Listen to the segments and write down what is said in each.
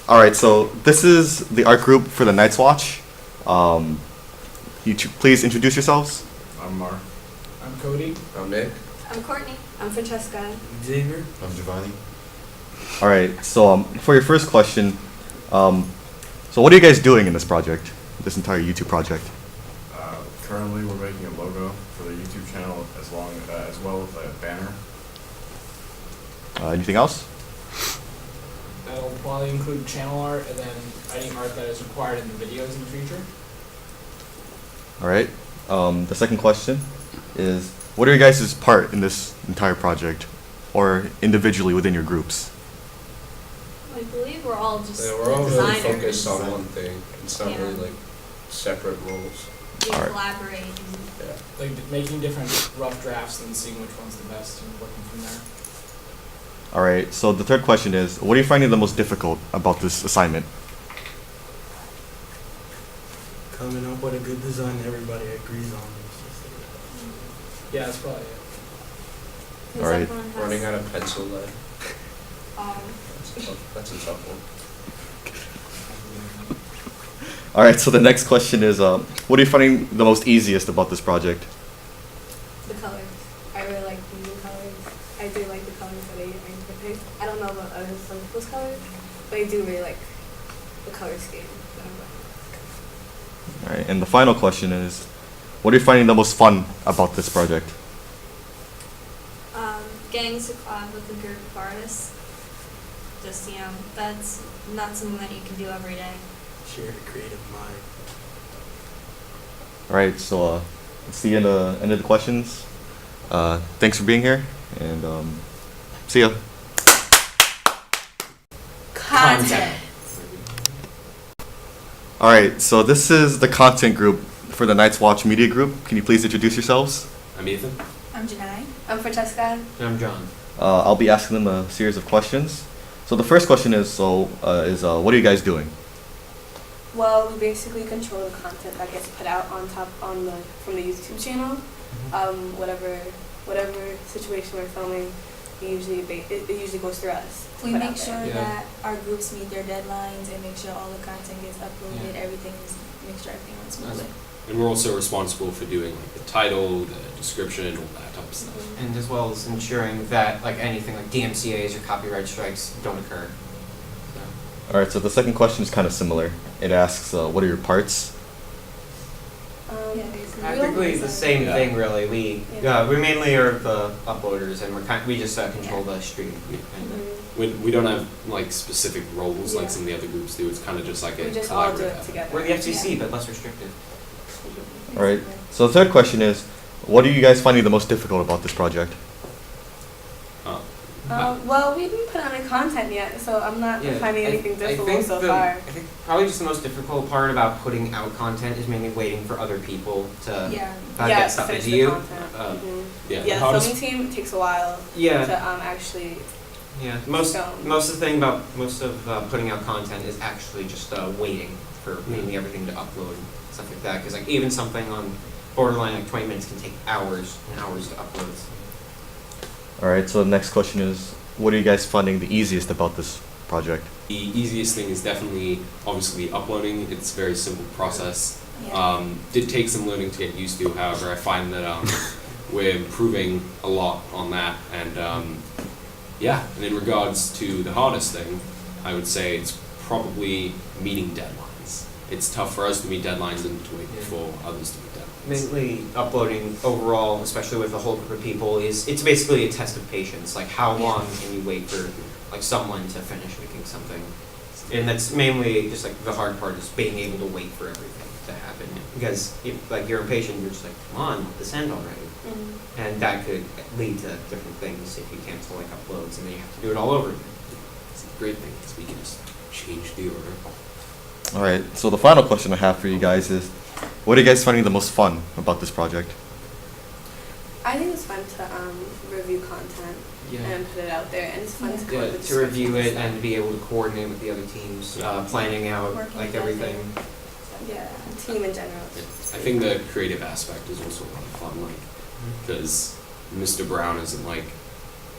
All right, so this is the art group for the Night's Watch. Please introduce yourselves. I'm Mark. I'm Cody. I'm Nick. I'm Courtney. I'm Francesca. Xavier. I'm Giovanni. All right, so for your first question, so what are you guys doing in this project, this entire YouTube project? Currently, we're making a logo for the YouTube channel as well as a banner. Anything else? That'll probably include channel art and then any art that is required in the videos in the future. All right. The second question is, what are your guys' part in this entire project, or individually within your groups? I believe we're all just We're all really designers. focused on one thing. It's not Yeah. really like separate roles. We Alright. collaborate. And Yeah. Like making different rough drafts and seeing which one's the best and working from there. All right, so the third question is, what are you finding the most difficult about this assignment? Coming up with a good design everybody agrees on. Yeah, that's probably it. because Alright. everyone has, Running out of pencil lead. That's a tough one. All right, so the next question is, what are you finding the most easiest about this project? The colors. I really like the new colors. I do like the colors that they pick. I don't know about other some people's colors, but I do really like the color scheme. All right, and the final question is, what are you finding the most fun about this project? getting to collab with a group of artists. Just, that's not something that you can do every day. Share the creative mind. All right, so let's see you in the end of the questions. Thanks for being here, and see ya. Content. All right, so this is the content group for the Night's Watch Media Group. Can you please introduce yourselves? I'm Ethan. I'm Janai. I'm Francesca. I'm John. I'll be asking them a series of questions. So the first question is, what are you guys doing? Well, we basically control the content that gets put out from the YouTube channel. Whatever situation we're filming, it usually goes through us. We put out make sure there. that our groups meet their deadlines and make sure all the content gets uploaded, make sure everything runs smoothly. And we're also responsible for doing like the title, the description, all that type of stuff. And as well as ensuring that like anything like DMCA's or copyright strikes don't occur. All right, so the second question is kind of similar. It asks, what are your parts? Practically the same thing, really. We mainly are the uploaders, and we just control the stream. We don't have like specific roles like some of the other groups do. It's kind of just like a We just all do collaborative it effort. together. We're the FCC, but less restricted. All right, so the third question is, what are you guys finding the most difficult about this project? Well, we didn't put on any content yet, so I'm not finding anything difficult so far. I think probably just the most difficult part about putting out content is mainly waiting for other people to get stuff finish into the you. content. Yeah, The filming team takes a while to actually. Yeah, most film. of the thing about putting out content is actually just waiting for mainly everything to upload and stuff like that. Because like even something on borderline like 20 minutes can take hours and hours to upload. All right, so the next question is, what are you guys finding the easiest about this project? The easiest thing is definitely obviously uploading. It's a very simple process. Did take some learning to get used to. However, I find that we're improving a lot on that. And and in regards to the hardest thing, I would say it's probably meeting deadlines. It's tough for us to meet deadlines and to wait for others to meet deadlines. Mainly uploading overall, especially with a whole group of people, it's basically a test of patience. Like how long can you wait for like someone to finish making something? And that's mainly just like the hard part is being able to wait for everything to happen. Because if like you're impatient, you're just like, come on, let this end already. And that could lead to different things if you cancel like uploads and then you have to do it all over again. It's a great thing because we can just change the order. All right, so the final question I have for you guys is, what are you guys finding the most fun about this project? I think it's fun to review content and put it out there, and it's fun to come up with to review descriptions it and and be able to coordinate with the other teams, planning out Working like together. everything. team in general. I think the creative aspect is also a lot of fun, like because Mr. Brown isn't like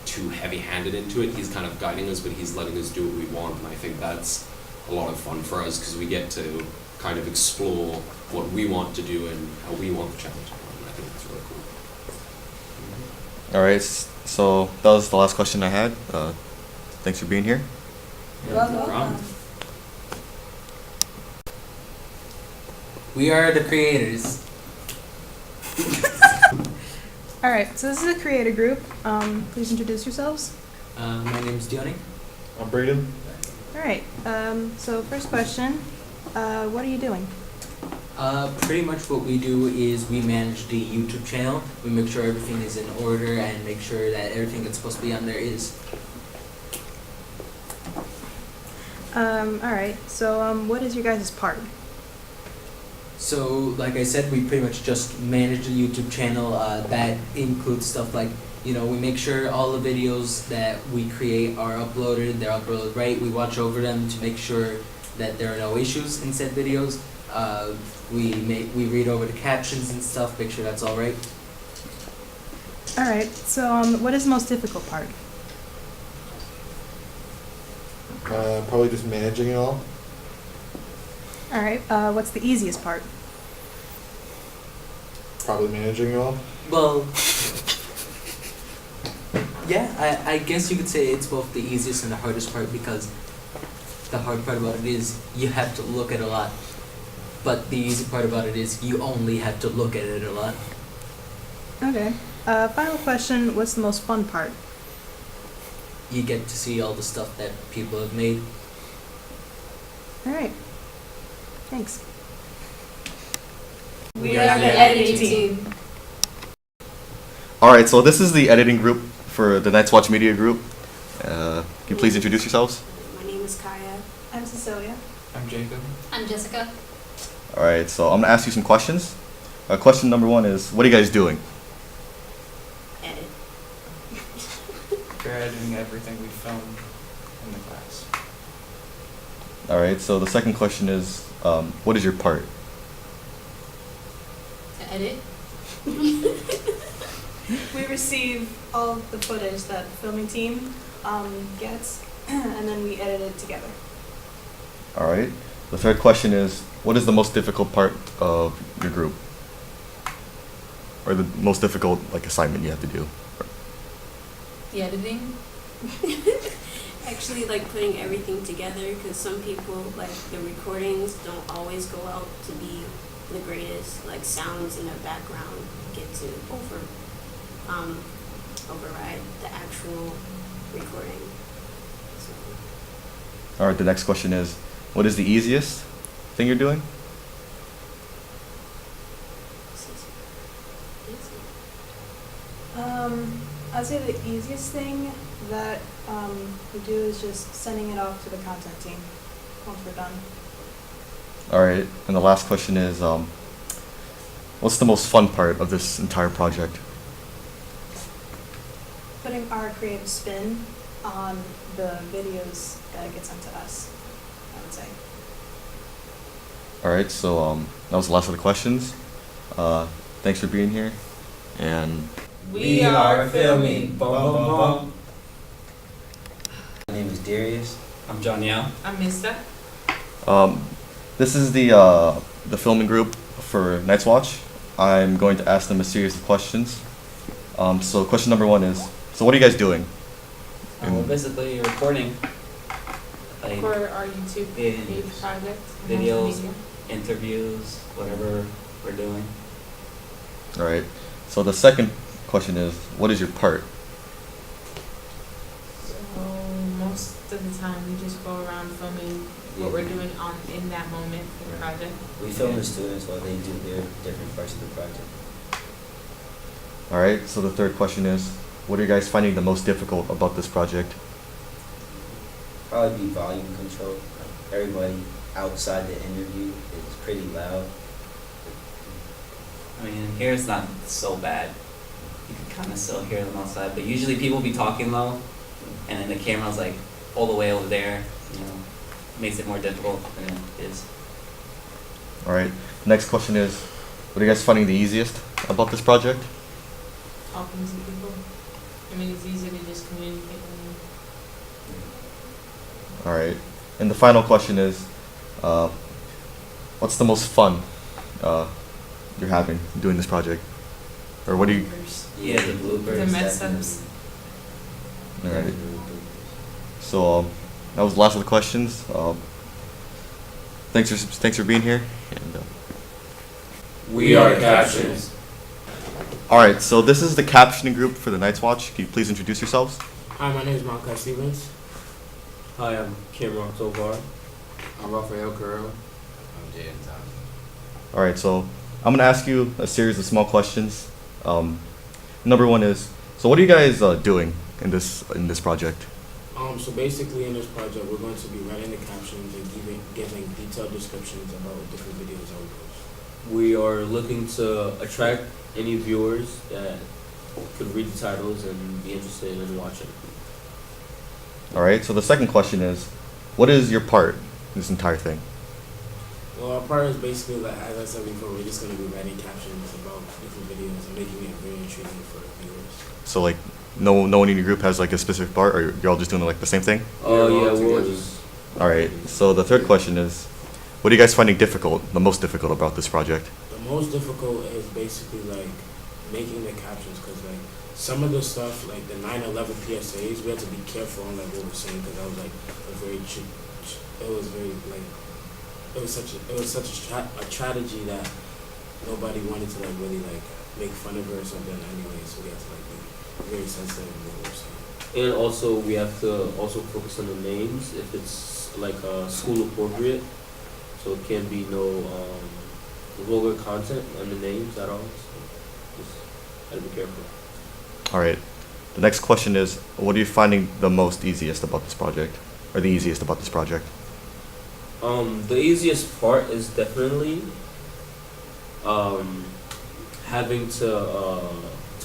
too heavy-handed into it. He's kind of guiding us, but he's letting us do what we want, and I think that's a lot of fun for us because we get to kind of explore what we want to do and how we want the channel to run. I think that's really cool. All right, so that was the last question I had. Thanks for being here. You're welcome. No problem. We are the creators. All right, so this is a creator group. Please introduce yourselves. My name's Diony. I'm Braden. All right, so first question, what are you doing? Pretty much what we do is we manage the YouTube channel. We make sure everything is in order and make sure that everything that's supposed to be on there is. All right, so what is your guys' part? So, like I said, we pretty much just manage the YouTube channel. That includes stuff like, we make sure all the videos that we create are uploaded, they're uploaded right. We watch over them to make sure that there are no issues in said videos. We read over the captions and stuff, make sure that's all right. All right, so what is the most difficult part? Probably just managing it all. All right, what's the easiest part? Probably managing it all. Well, yeah, I guess you could say it's both the easiest and the hardest part because the hard part about it is you have to look at a lot. But the easy part about it is you only have to look at it a lot. Okay, final question, what's the most fun part? You get to see all the stuff that people have made. All right, thanks. We are the editing team. All right, so this is the editing group for the Night's Watch Media Group. Can you please introduce yourselves? My name is Kaya. I'm Cecilia. I'm Jacob. I'm Jessica. All right, so I'm gonna ask you some questions. Question number one is, what are you guys doing? Edit. We're editing everything we film in the class. All right, so the second question is, what is your part? To edit. We receive all the footage that the filming team gets, and then we edit it together. All right. The third question is, what is the most difficult part of your group? Or the most difficult assignment you have to do? The editing. Actually, putting everything together, because some people, the recordings don't always go out to be the greatest. Sounds in the background get to override the actual recording. So. All right, the next question is, what is the easiest thing you're doing? I'd say the easiest thing that we do is just sending it off to the content team once we're done. All right, and the last question is, what's the most fun part of this entire project? Putting our creative spin on the videos that get sent to us, I would say. All right, so that was the last of the questions. Thanks for being here, and We are filming. Bum, bum, bum. My name is Darius. I'm John Yao. I'm Mista. this is the filming group for Night's Watch. I'm going to ask them a series of questions. So question number one is, so what are you guys doing? We're basically recording For our YouTube in page project. videos, interviews, whatever we're doing. All right. So the second question is, what is your part? So most of the time we just go around filming what we're doing in that moment for the project. We film the students while they do their different parts of the project. All right. So the third question is, what are you guys finding the most difficult about this project? Probably be volume control. Everybody outside the interview is pretty loud. I mean, here it's not so bad. You can kind of still hear them outside, but usually people be talking low, and then the camera's all the way over there. Makes it more difficult than it is. All right. Next question is, what are you guys finding the easiest about this project? Talking to people. I mean, it's easy to just communicate with them. All right. And the final question is, what's the most fun you're having doing this project? Or what do you? Yeah, the bloopers. The mess definitely. ups. All right. So that was the last of the questions. Thanks for being here. And, We are Captions. all right. So this is the captioning group for the Night's Watch. Can you please introduce yourselves? Hi, my name is Malachi Stevens. Hi, I'm Cameron Tovar. I'm Rafael Carrero. I'm Jaden Thomas. All right. So I'm gonna ask you a series of small questions. Number one is, so what are you guys doing in this project? So basically in this project, we're going to be writing the captions and giving detailed descriptions about different videos that we post. We are looking to attract any viewers that could read the titles and be interested in watching. All right. So the second question is, what is your part in this entire thing? Well, our part is basically, like, as I said before, we're just going to be writing captions about different videos and making it very intriguing for viewers. So like, no one in your group has like a specific part, or you're all just doing like the same thing? Oh We're all yeah, we'll together. just. All right. So the third question is, what are you guys finding difficult, the most difficult about this project? The most difficult is basically like making the captions, because like some of the stuff, like the 9/11 PSAs, we had to be careful on like what we're saying, because that was like a very it was such a tragedy that nobody wanted to like really like make fun of her or something anyway, so we had to like be very sensitive in what we're saying. And also, we have to also focus on the names if it's like school appropriate. So it can't be no vulgar content on the names at all. So just gotta be careful. All right. The next question is, what are you finding the most easiest about this project, or the easiest about this project? The easiest part is definitely having to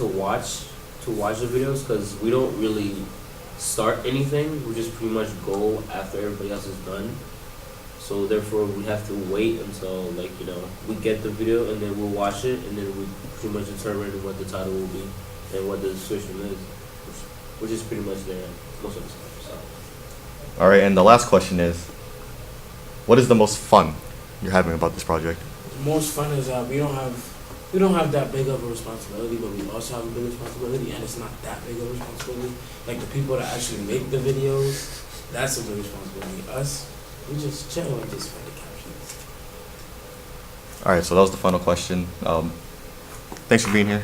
watch the videos, because we don't really start anything. We just pretty much go after everybody else is done. So therefore, we have to wait until we get the video, and then we'll watch it, and then we pretty much determine what the title will be and what the description is, which is pretty much there most of the time. So. All right. And the last question is, what is the most fun you're having about this project? The most fun is that we don't have that big of a responsibility, but we also have a big responsibility, and it's not that big of a responsibility. Like the people that actually make the videos, that's a big responsibility. Us, we just chill and just write the captions. All right. So that was the final question. Thanks for being here.